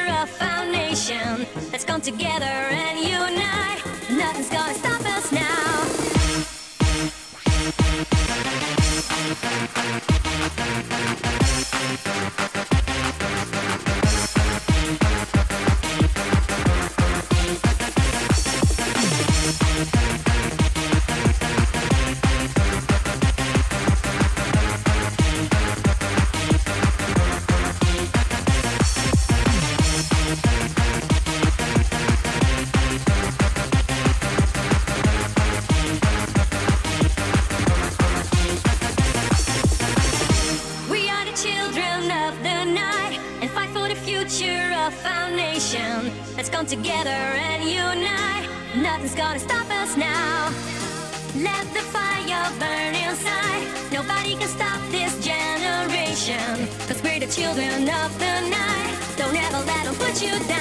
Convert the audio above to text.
future, a foundation that's come together and unite. Nothing's gonna stop us now. Foundation let's come together and unite. Nothing's gonna stop us now. Let the fire burn inside. Nobody can stop this generation, 'cause we're the children of the night. Don't ever let them put you down.